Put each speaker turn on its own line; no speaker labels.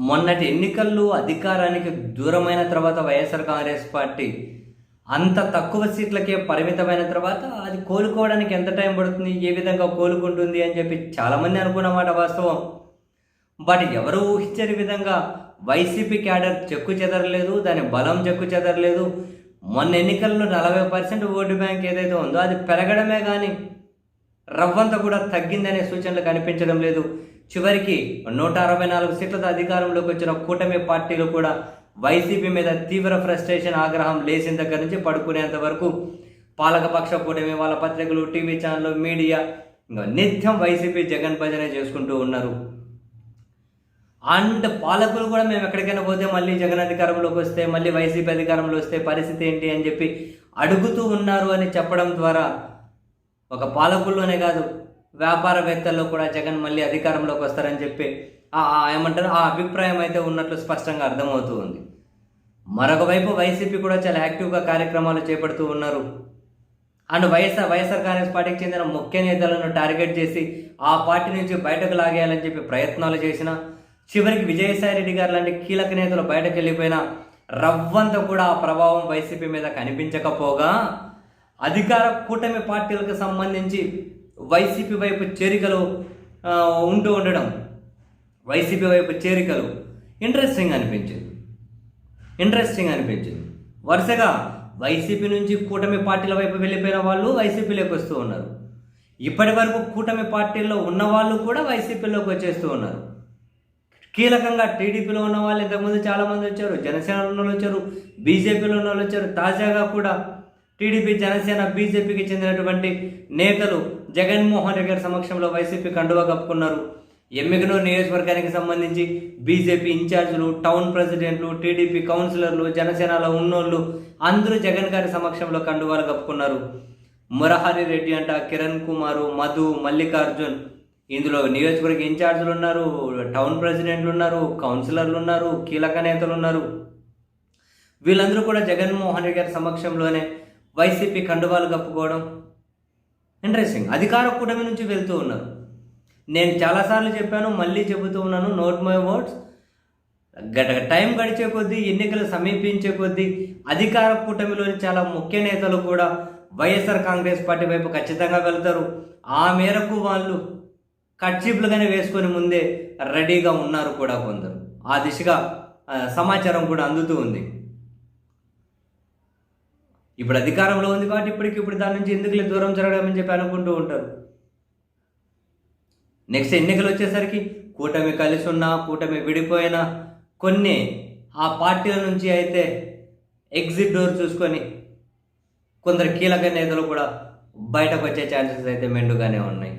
మొన్నటి ఎన్నికల్లో అధికారానికి దూరమైన తర్వాత వైఎస్ఆర్ కాంగ్రెస్ పార్టీ అంత తక్కువ సీట్లకే పరిమితమైన తర్వాత అది కోలుకోవడానికి ఎంత టైం పడుతుంది, ఏ విధంగా కోలుకుంటుంది అని చెప్పి చాలామంది అనుకున్నమాట వాస్తవం. బట్ ఎవరు ఊహించని విధంగా వైసీపీ క్యాడర్ చెక్కు చెదరలేదు, దాని బలం చెక్కు చెదరలేదు. మొన్న ఎన్నికల్లో 40% ఓటు బ్యాంక్ ఏదైతే ఉందో అది పెరగడమే కానీ రవ్వంత కూడా తగ్గిందనే సూచనలు కనిపించడం లేదు. చివరికి 164 సీట్లతో అధికారంలోకి వచ్చిన కూటమి పార్టీలు కూడా వైసీపీ మీద తీవ్ర ఫ్రస్ట్రేషన్, ఆగ్రహం లేచిన దగ్గర నుంచి పడుకునేంత వరకు పాలకపక్ష కూటమి వాళ్ళ పత్రికలు, టీవీ ఛానళ్ళు, మీడియా ఇంకా నిత్యం వైసీపీ జగన్ భజన చేసుకుంటూ ఉన్నారు. అండ్ పాలకులు కూడా మేము ఎక్కడికైనా పోతే మళ్ళీ జగన్ అధికారంలోకి వస్తే, మళ్ళీ వైసీపీ అధికారంలో వస్తే పరిస్థితి ఏంటి అని చెప్పి అడుగుతూ ఉన్నారు అని చెప్పడం ద్వారా ఒక పాలకుల్లోనే కాదు వ్యాపారవేత్తల్లో కూడా జగన్ మళ్ళీ అధికారంలోకి వస్తారని చెప్పి ఏమంటారు ఆ అభిప్రాయం అయితే ఉన్నట్లు స్పష్టంగా అర్థమవుతూ ఉంది. మరొక వైపు వైసీపీ కూడా చాలా యాక్టివ్గా కార్యక్రమాలు చేపడుతూ ఉన్నారు. అండ్ వైఎస్ఆర్ కాంగ్రెస్ పార్టీకి చెందిన ముఖ్య నేతలను టార్గెట్ చేసి ఆ పార్టీ నుంచి బయటకు లాగేయాలని చెప్పి ప్రయత్నాలు చేసిన చివరికి విజయసాయి రెడ్డి గారు లాంటి కీలక నేతలు బయటకు వెళ్ళిపోయినా రవ్వంతా కూడా ఆ ప్రభావం వైసీపీ మీద కనిపించకపోగా అధికార కూటమి పార్టీలకు సంబంధించి వైసీపీ వైపు చేరికలు ఉంటూ ఉండడం, వైసీపీ వైపు చేరికలు ఇంట్రెస్టింగ్ అనిపించింది. వరుసగా వైసీపీ నుంచి కూటమి పార్టీల వైపు వెళ్ళిపోయిన వాళ్ళు వైసీపీలోకి వస్తూ ఉన్నారు. ఇప్పటి వరకు కూటమి పార్టీల్లో ఉన్న వాళ్ళు కూడా వైసీపీలోకి వచ్చేస్తూ ఉన్నారు. కీలకంగా టీడీపీలో ఉన్న వాళ్ళు ఇంతకుముందు చాలామంది వచ్చారు, జనసేనలో ఉన్న వాళ్ళు వచ్చారు, బీజేపీలో ఉన్న వాళ్ళు వచ్చారు. తాజాగా కూడా టీడీపీ, జనసేన, బీజేపీకి చెందినటువంటి నేతలు జగన్మోహన్ రెడ్డి గారి సమక్షంలో వైసీపీ కండువా కప్పుకున్నారు. ఎమ్మిగనూరు నియోజకవర్గానికి సంబంధించి బీజేపీ ఇన్ఛార్జీలు, టౌన్ ప్రెసిడెంట్లు, టీడీపీ కౌన్సిలర్లు, జనసేనలో ఉన్నోళ్ళు అందరూ జగన్ గారి సమక్షంలో కండువాలు కప్పుకున్నారు. మురహరి రెడ్డి అంట, కిరణ్ కుమారు, మధు, మల్లికార్జున్, ఇందులో నియోజకవర్గ ఇన్ఛార్జీలు ఉన్నారు, టౌన్ ప్రెసిడెంట్లు ఉన్నారు, కౌన్సిలర్లు ఉన్నారు, కీలక నేతలు ఉన్నారు. వీళ్ళందరూ కూడా జగన్మోహన్ రెడ్డి గారి సమక్షంలోనే వైసీపీ కండువాలు కప్పుకోవడం ఇంట్రెస్టింగ్. అధికార కూటమి నుంచి వెళ్తూ ఉన్నారు. నేను చాలాసార్లు చెప్పాను, మళ్ళీ చెబుతూ ఉన్నాను, నోట్ మై వర్డ్స్. టైం గడిచే కొద్దీ, ఎన్నికలు సమీపించే కొద్దీ అధికార కూటమిలోని చాలా ముఖ్య నేతలు కూడా వైఎస్ఆర్ కాంగ్రెస్ పార్టీ వైపు ఖచ్చితంగా వెళ్తారు. ఆ మేరకు వాళ్ళు కట్చిప్లుగానే వేసుకొని ముందే రెడీగా ఉన్నారు కూడా కొందరు. ఆ దిశగా సమాచారం కూడా అందుతూ ఉంది. ఇప్పుడు అధికారంలో ఉంది కాబట్టి ఇప్పుడు దాని నుంచి ఎందుకు దూరం జరగడం అని చెప్పి అనుకుంటూ ఉంటారు. నెక్స్ట్ ఎన్నికలు వచ్చేసరికి కూటమి కలిసి ఉన్నా, కూటమి విడిపోయినా కొన్ని ఆ పార్టీల నుంచి అయితే ఎగ్జిట్ డోర్ చూసుకొని కొందరు కీలక నేతలు కూడా బయటకు వచ్చే ఛాన్సెస్ అయితే మెండుగానే ఉన్నాయి.